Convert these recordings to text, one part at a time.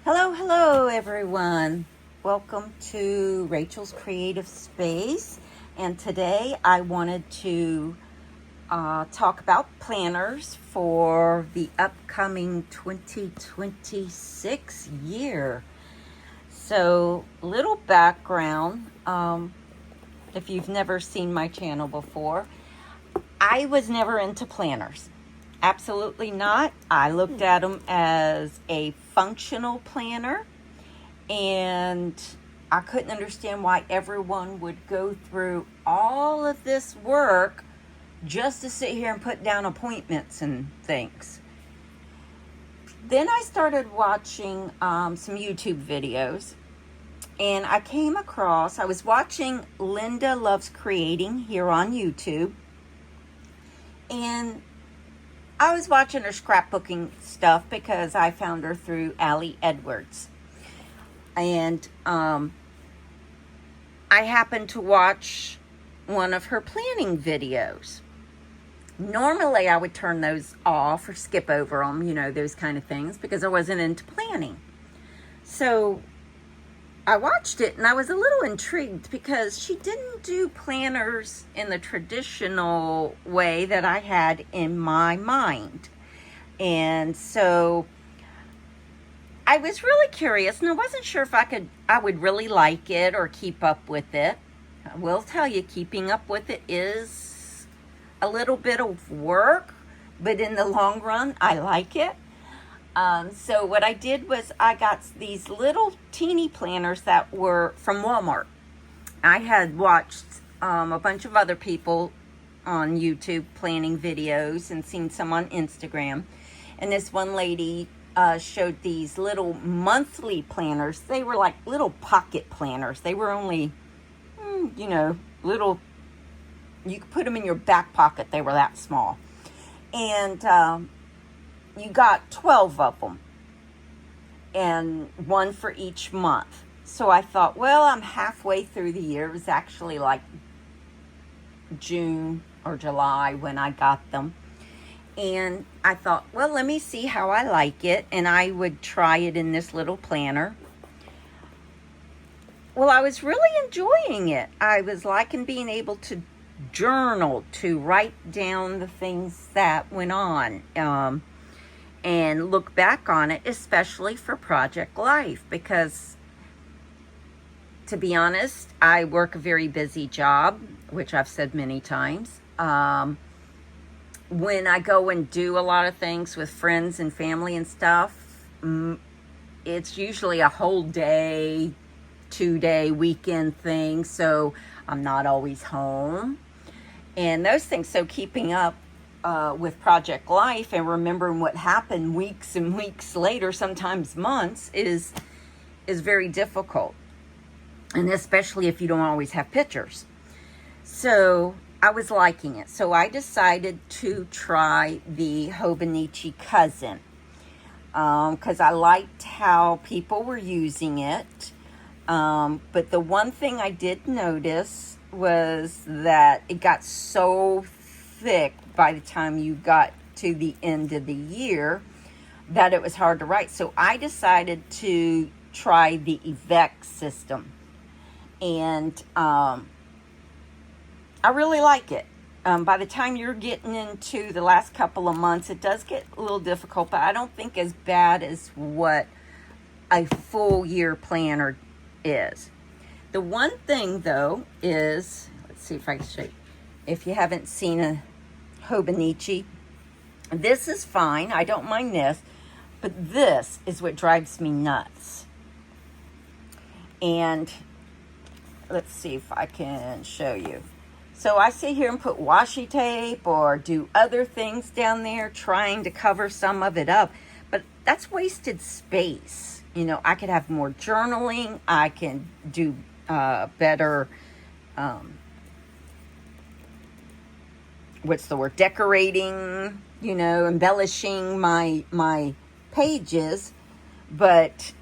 Hello everyone. Welcome to Rachel's Creative Space. And today I wanted to talk about planners for the upcoming 2026 year. So, little background, if you've never seen my channel before, I was never into planners. Absolutely not. I looked at them as a functional planner, and I couldn't understand why everyone would go through all of this work just to sit here and put down appointments and things. Then I started watching some YouTube videos, and I was watching Linda Loves Creating here on YouTube, and I was watching her scrapbooking stuff because I found her through Allie Edwards. And I happened to watch one of her planning videos. Normally I would turn those off or skip over them, those kind of things, because I wasn't into planning. So I watched it and I was a little intrigued because she didn't do planners in the traditional way that I had in my mind. And so I was really curious, and I wasn't sure if I would really like it or keep up with it. I will tell you, keeping up with it is a little bit of work, but in the long run, I like it. So what I did was I got these little teeny planners that were from Walmart. I had watched a bunch of other people on YouTube planning videos and seen some on Instagram. And this one lady showed these little monthly planners. They were like little pocket planners. They were only, little, you could put them in your back pocket. They were that small. And you got 12 of them, and one for each month. So I thought, well, I'm halfway through the year. It was actually like June or July when I got them. And I thought, well, let me see how I like it, and I would try it in this little planner. Well, I was really enjoying it. I was liking being able to journal, to write down the things that went on, and look back on it, especially for Project Life, because to be honest, I work a very busy job, which I've said many times. When I go and do a lot of things with friends and family and stuff, it's usually a whole day, 2-day weekend thing, so I'm not always home. And those things, so keeping up with Project Life and remembering what happened weeks and weeks later, sometimes months, is very difficult. And especially if you don't always have pictures. So I was liking it. So I decided to try the Hobonichi Cousin. Because I liked how people were using it. But the one thing I did notice was that it got so thick by the time you got to the end of the year that it was hard to write. So I decided to try the Avec system. And I really like it. By the time you're getting into the last couple of months, it does get a little difficult, but I don't think as bad as what a full year planner is. The one thing, though, is, let's see if I can show you. If you haven't seen a Hobonichi, this is fine. I don't mind this, but this is what drives me nuts. And let's see if I can show you. So I sit here and put washi tape or do other things down there trying to cover some of it up, but that's wasted space. I could have more journaling. I can do better, decorating, embellishing my pages, but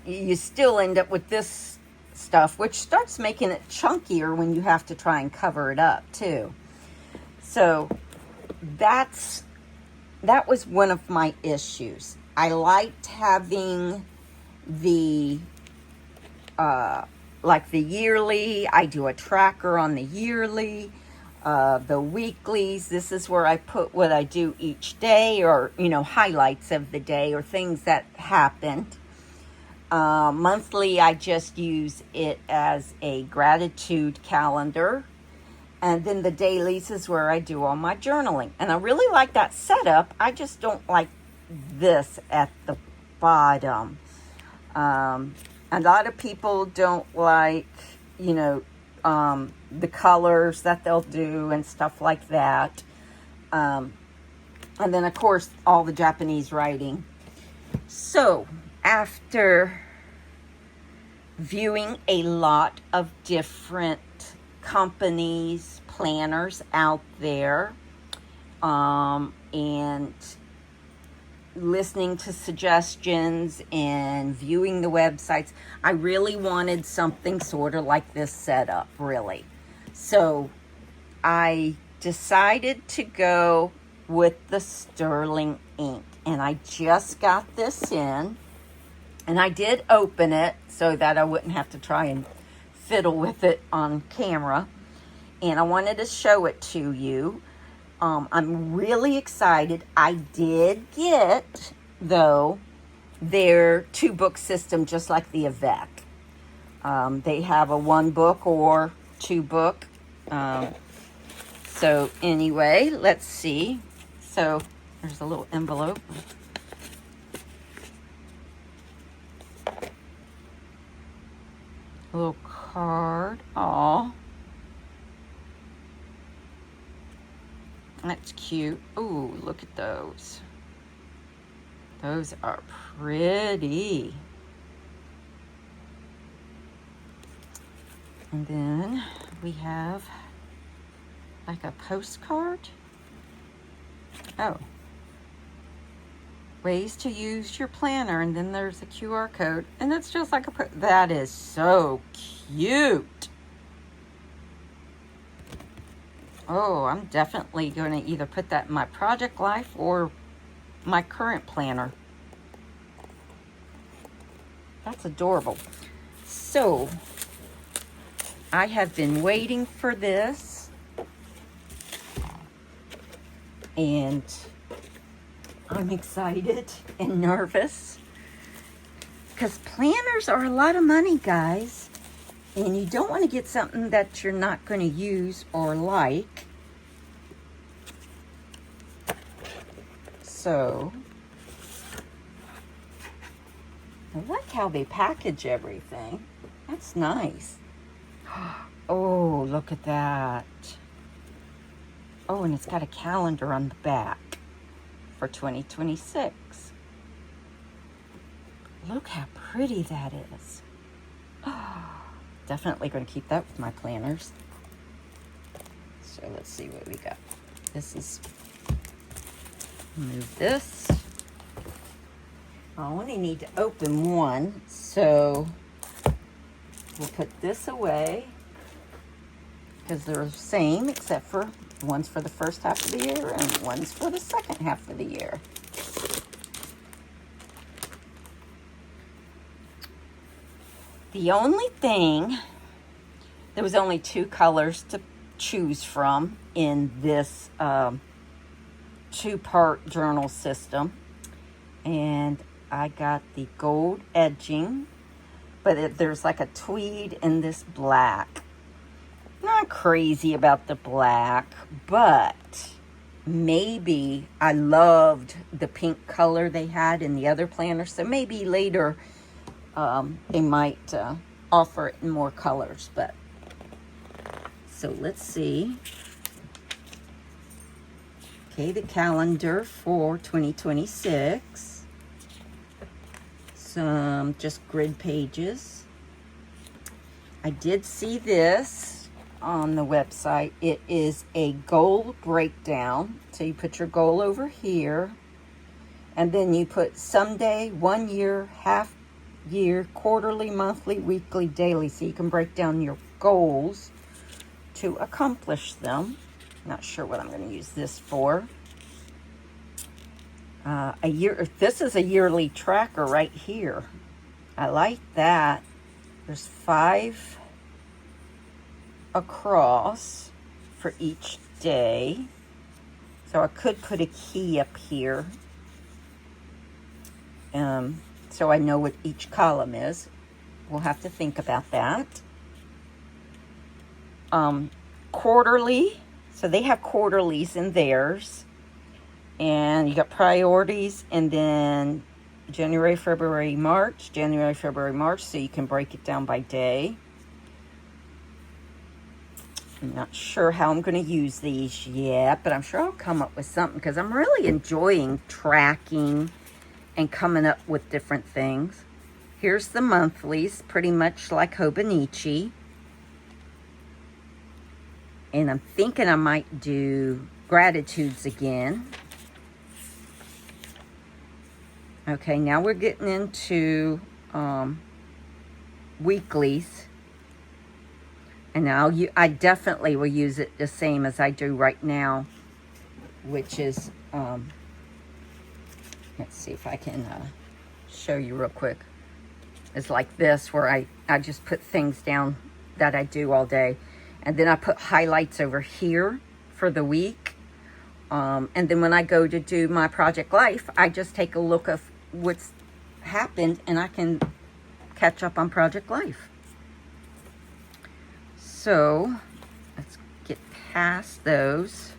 you still end up with this stuff, which starts making it chunkier when you have to try and cover it up too. So that was one of my issues. I liked having the like the yearly. I do a tracker on the yearly, the weeklies. This is where I put what I do each day, or, you know, highlights of the day or things that happened. Monthly, I just use it as a gratitude calendar. And then the dailies is where I do all my journaling. And I really like that setup. I just don't like this at the bottom. A lot of people don't like, you know, the colors that they'll do and stuff like that. And then, of course, all the Japanese writing. So, after viewing a lot of different companies, planners out there, and listening to suggestions and viewing the websites, I really wanted something sort of like this setup, really. So I decided to go with the sterling ink, and I just got this in, and I did open it so that I wouldn't have to try and fiddle with it on camera, and I wanted to show it to you. I'm really excited. I did get, though, their 2-book system, just like the Avec. They have a 1-book or 2-book. So anyway, let's see. So there's a little envelope. A little card. Aw. That's cute. Ooh, look at those. Those are pretty. And then we have like a postcard. Oh. Ways to use your planner. And then there's a QR code. And it's just like that is so cute. Oh, I'm definitely going to either put that in my project life or my current planner. That's adorable. So, I have been waiting for this. And I'm excited and nervous. Because planners are a lot of money, guys. And you don't want to get something that you're not going to use or like. So, I like how they package everything. That's nice. Oh, look at that. Oh, and it's got a calendar on the back for 2026. Look how pretty that is. Definitely going to keep that with my planners. So let's see what we got. This is, move this. I only need to open one, so we'll put this away because they're the same, except for one's for the first half of the year and one's for the second half of the year. The only thing, there was only 2 colors to choose from in this 2-part journal system. And I got the gold edging, but there's like a tweed in this black. Not crazy about the black, but maybe I loved the pink color they had in the other planner. So maybe later they might offer it in more colors. But so let's see. Okay, the calendar for 2026. Some just grid pages. I did see this on the website. It is a goal breakdown. So you put your goal over here, and then you put someday, 1 year, half year, quarterly, monthly, weekly, daily. So you can break down your goals to accomplish them. Not sure what I'm going to use this for. This is a yearly tracker right here. I like that. There's 5 across for each day. So I could put a key up here. So I know what each column is. We'll have to think about that. Quarterly. So they have quarterlies in theirs. And you got priorities, and then January, February, March. January, February, March. So you can break it down by day. I'm not sure how I'm going to use these yet, but I'm sure I'll come up with something because I'm really enjoying tracking and coming up with different things. Here's the monthlies, pretty much like Hobonichi. And I'm thinking I might do gratitudes again. Okay, now we're getting into weeklies. And now I definitely will use it the same as I do right now, which is, let's see if I can show you real quick. It's like this, where I just put things down that I do all day. And then I put highlights over here for the week. And then when I go to do my Project Life, I just take a look of what's happened and I can catch up on Project Life. So let's get past those.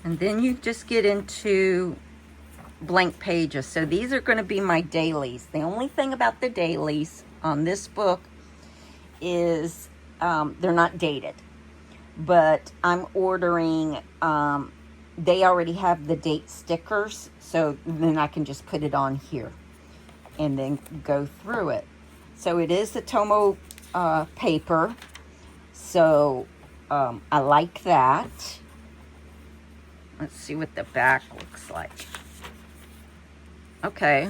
And then you just get into blank pages. So these are going to be my dailies. The only thing about the dailies on this book is they're not dated. But I'm ordering, they already have the date stickers. So then I can just put it on here and then go through it. So it is the Tomo paper. So I like that. Let's see what the back looks like. Okay.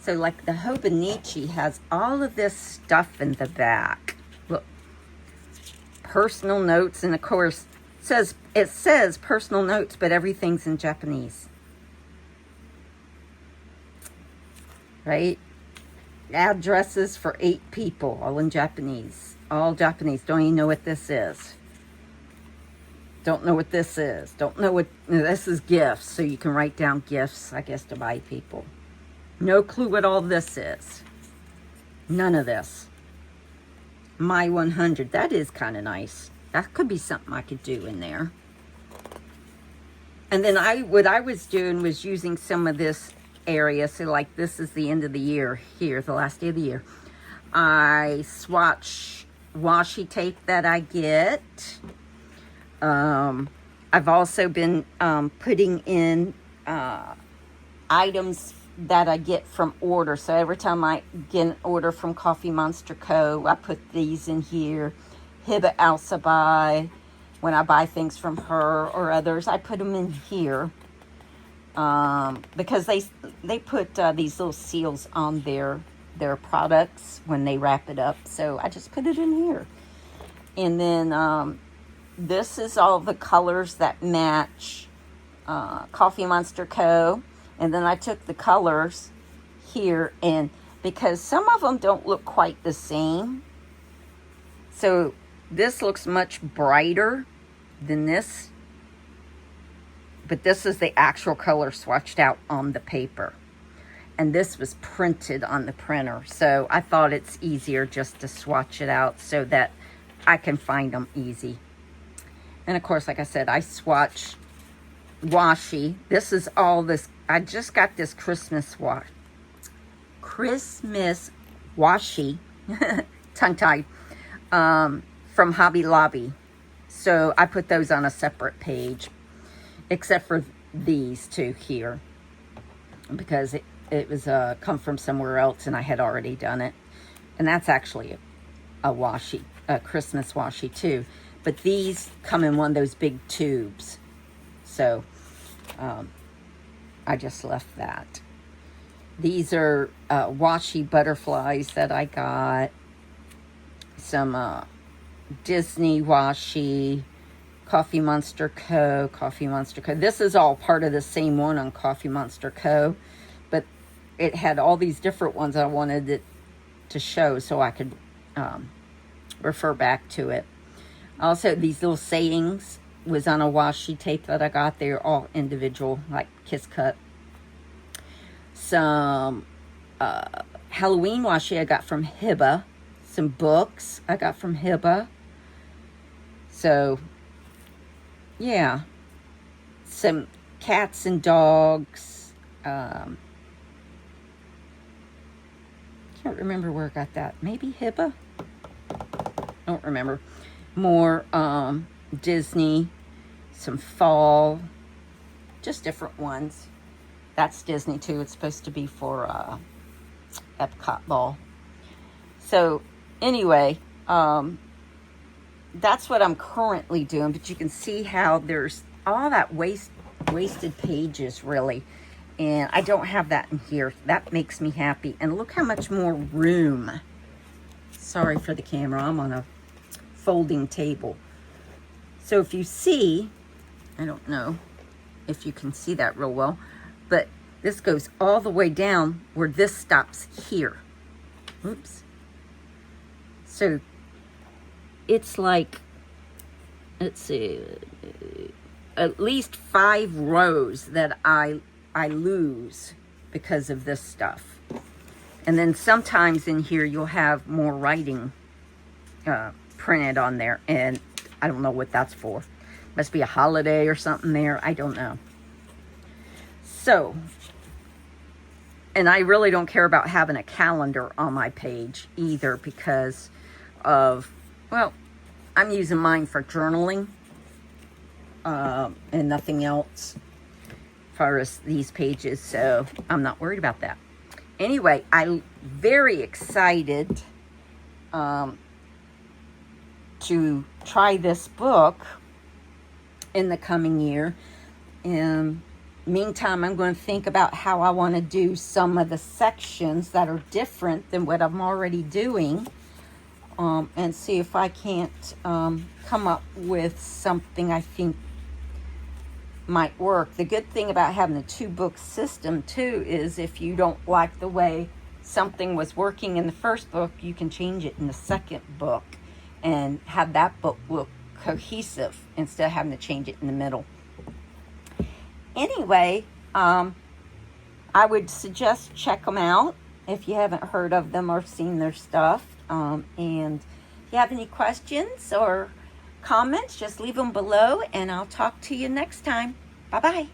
So like the Hobonichi has all of this stuff in the back. Look. Personal notes, and of course it says personal notes, but everything's in Japanese. Right? Addresses for 8 people, all in Japanese. All Japanese. Don't even know what this is. Don't know what this is. Don't know what... This is gifts, so you can write down gifts, I guess, to buy people. No clue what all this is. None of this. My 100. That is kind of nice. That could be something I could do in there. And then what I was doing was using some of this area. So like this is the end of the year here, the last day of the year. I swatch washi tape that I get. I've also been putting in items that I get from order. So every time I get an order from Coffee Monster Co., I put these in here. Hiba Alsabai, when I buy things from her or others, I put them in here. Because they put these little seals on their products when they wrap it up. So I just put it in here. And then this is all the colors that match Coffee Monster Co. And then I took the colors here, and because some of them don't look quite the same. So this looks much brighter than this. But this is the actual color swatched out on the paper. And this was printed on the printer. So I thought it's easier just to swatch it out so that I can find them easy. And of course, like I said, I swatch washi. This is all this. I just got this Christmas washi, tongue-tied, from Hobby Lobby. So I put those on a separate page. Except for these two here, because it was come from somewhere else and I had already done it. And that's actually a washi, a Christmas washi too. But these come in one of those big tubes. So I just left that. These are washi butterflies that I got. Some Disney washi. Coffee Monster Co., Coffee Monster Co. This is all part of the same one on Coffee Monster Co., but it had all these different ones I wanted it to show so I could refer back to it. Also, these little sayings was on a washi tape that I got. They're all individual, like Kiss Cut. Some Halloween washi I got from Hiba. Some books I got from Hiba. So, yeah. Some cats and dogs. Can't remember where I got that. Maybe Hiba? Don't remember. More Disney. Some fall. Just different ones. That's Disney too. It's supposed to be for Epcot Ball. So, anyway, that's what I'm currently doing. But you can see how there's all that wasted pages, really. And I don't have that in here. That makes me happy. And look how much more room. Sorry for the camera. I'm on a folding table. So if you see, I don't know if you can see that real well, but this goes all the way down where this stops here. Oops. So it's like, let's see, at least 5 rows that I lose because of this stuff. And then sometimes in here you'll have more writing printed on there, and I don't know what that's for. Must be a holiday or something there. I don't know. So, and I really don't care about having a calendar on my page either because of, well, I'm using mine for journaling and nothing else as far as these pages, so I'm not worried about that. Anyway, I'm very excited to try this book in the coming year. And meantime, I'm going to think about how I want to do some of the sections that are different than what I'm already doing, and see if I can't come up with something I think might work. The good thing about having a 2-book system too is if you don't like the way something was working in the first book, you can change it in the second book and have that book look cohesive instead of having to change it in the middle. Anyway, I would suggest check them out if you haven't heard of them or seen their stuff. And if you have any questions or comments, just leave them below, and I'll talk to you next time. Bye-bye.